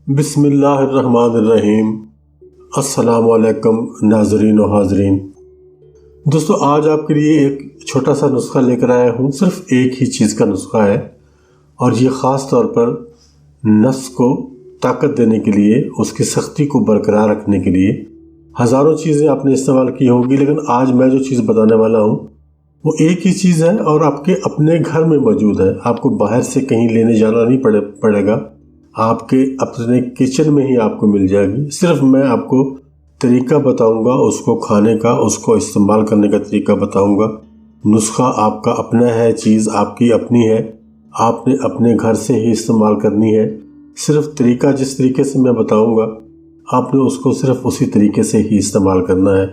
बिस्मिल्लाहिर्रहमानिर्रहीम। अस्सलाम वालेकुम नाज़रीन व हाज़रीन। दोस्तों, आज आपके लिए एक छोटा सा नुस्खा लेकर आया हूँ। सिर्फ एक ही चीज़ का नुस्खा है और ये ख़ास तौर पर नफ्स को ताकत देने के लिए, उसकी सख्ती को बरकरार रखने के लिए। हज़ारों चीज़ें आपने इस्तेमाल की होंगी, लेकिन आज मैं जो चीज़ बताने वाला हूँ वो एक ही चीज़ है और आपके अपने घर में मौजूद है। आपको बाहर से कहीं लेने जाना नहीं पड़ेगा, आपके अपने किचन में ही आपको मिल जाएगी। सिर्फ मैं आपको तरीका बताऊंगा उसको खाने का, उसको इस्तेमाल करने का तरीका बताऊंगा। नुस्खा आपका अपना है, चीज़ आपकी अपनी है, आपने अपने घर से ही इस्तेमाल करनी है। सिर्फ तरीका जिस तरीके से मैं बताऊंगा आपने उसको सिर्फ उसी तरीके से ही इस्तेमाल करना है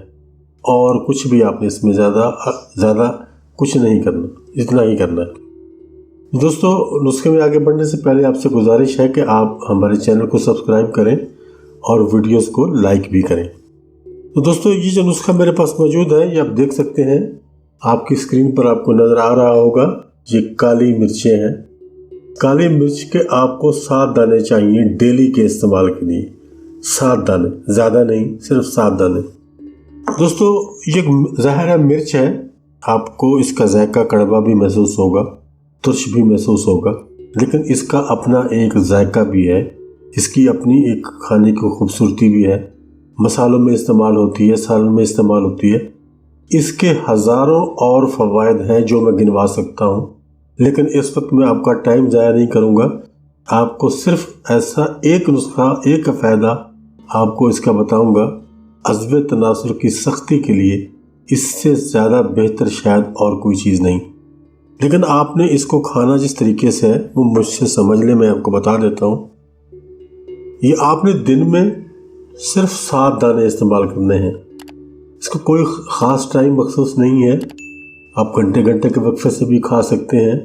और कुछ भी आपने इसमें ज़्यादा कुछ नहीं करना, इतना ही करना है। दोस्तों, नुस्खे में आगे बढ़ने से पहले आपसे गुजारिश है कि आप हमारे चैनल को सब्सक्राइब करें और वीडियोस को लाइक भी करें। तो दोस्तों, ये जो नुस्खा मेरे पास मौजूद है ये आप देख सकते हैं, आपकी स्क्रीन पर आपको नज़र आ रहा होगा। ये काली मिर्चें हैं। काली मिर्च के आपको 7 दाने चाहिए डेली के इस्तेमाल के लिए। 7 दाने, ज़्यादा नहीं, सिर्फ 7 दाने। दोस्तों, ये ज़ाहिर मिर्च है, आपको इसका जायका कड़वा भी महसूस होगा, तुर्श भी महसूस होगा, लेकिन इसका अपना एक जायका भी है, इसकी अपनी एक खाने की खूबसूरती भी है। मसालों में इस्तेमाल होती है, सालन में इस्तेमाल होती है। इसके हज़ारों और फ़वाइद हैं जो मैं गिनवा सकता हूँ, लेकिन इस वक्त मैं आपका टाइम ज़ाया नहीं करूँगा। आपको सिर्फ ऐसा एक नुस्खा, एक फ़ायदा आपको इसका बताऊँगा, अज़्व तनासुर की सख्ती के लिए। इससे ज़्यादा बेहतर शायद और कोई चीज़ नहीं, लेकिन आपने इसको खाना जिस तरीके से है वो मुझसे समझ ले। मैं आपको बता देता हूँ, ये आपने दिन में सिर्फ 7 दाने इस्तेमाल करने हैं। इसका कोई ख़ास टाइम मखसूस नहीं है। आप घंटे घंटे के वक्फे से भी खा सकते हैं,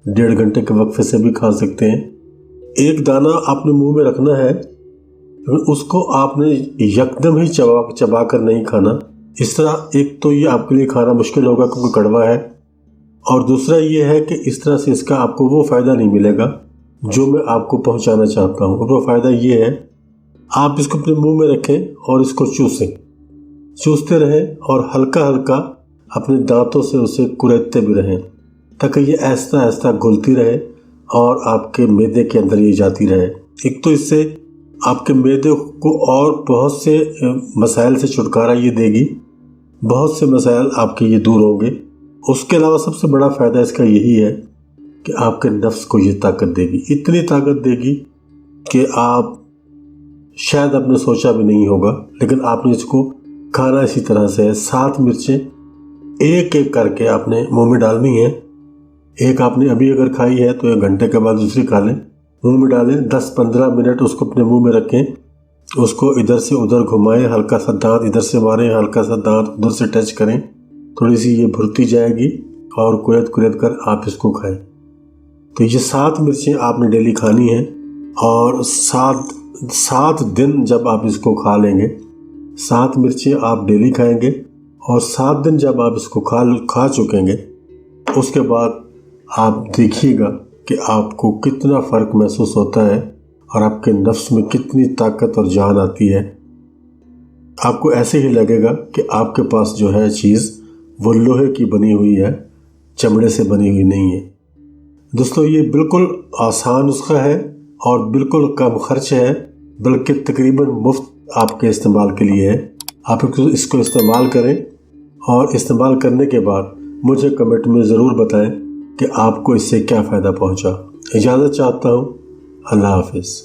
1.5 घंटे के वक्फे से भी खा सकते हैं। एक दाना आपने मुंह में रखना है, उसको आपने यकदम ही चबा कर नहीं खाना। इस तरह एक तो ये आपके लिए खाना मुश्किल होगा क्योंकि कड़वा है, और दूसरा ये है कि इस तरह से इसका आपको वो फ़ायदा नहीं मिलेगा जो मैं आपको पहुंचाना चाहता हूं। और वो फ़ायदा ये है, आप इसको अपने मुंह में रखें और इसको चूसते रहें और हल्का हल्का अपने दांतों से उसे कुरेदते भी रहें, ताकि ये आहिस्ता आहिस्ता घुलती रहे और आपके मैदे के अंदर ये जाती रहे। एक तो इससे आपके मैदे को और बहुत से मसाइल से छुटकारा ये देगी, बहुत से मसाइल आपके ये दूर होंगे। उसके अलावा सबसे बड़ा फ़ायदा इसका यही है कि आपके नफ्स को ये ताकत देगी, इतनी ताकत देगी कि आप शायद आपने सोचा भी नहीं होगा। लेकिन आपने इसको खाना इसी तरह से है। 7 मिर्चें एक एक करके आपने मुंह में डालनी है। एक आपने अभी अगर खाई है तो 1 घंटे के बाद दूसरी खा लें, मुंह में डालें, 10-15 मिनट उसको अपने मुंह में रखें, उसको इधर से उधर घुमाएं, हल्का सा दांत इधर से मारें, हल्का सा दांत उधर से टच करें, थोड़ी सी ये भुरती जाएगी और कुरेद कर आप इसको खाएं। तो ये 7 मिर्चें आपने डेली खानी है और 7 दिन जब आप इसको खा लेंगे, 7 मिर्चें आप डेली खाएंगे और 7 दिन जब आप इसको खा चुकेंगे, उसके बाद आप देखिएगा कि आपको कितना फ़र्क महसूस होता है और आपके नफ्स में कितनी ताकत और जान आती है। आपको ऐसे ही लगेगा कि आपके पास जो है चीज़ वो लोहे की बनी हुई है, चमड़े से बनी हुई नहीं है। दोस्तों, ये बिल्कुल आसान नुस्खा है और बिल्कुल कम खर्च है, बल्कि तकरीबन मुफ्त आपके इस्तेमाल के लिए है। आप इसको इस्तेमाल करें और इस्तेमाल करने के बाद मुझे कमेंट में ज़रूर बताएं कि आपको इससे क्या फ़ायदा पहुंचा। इजाज़त चाहता हूँ। अल्लाह हाफ़िज़।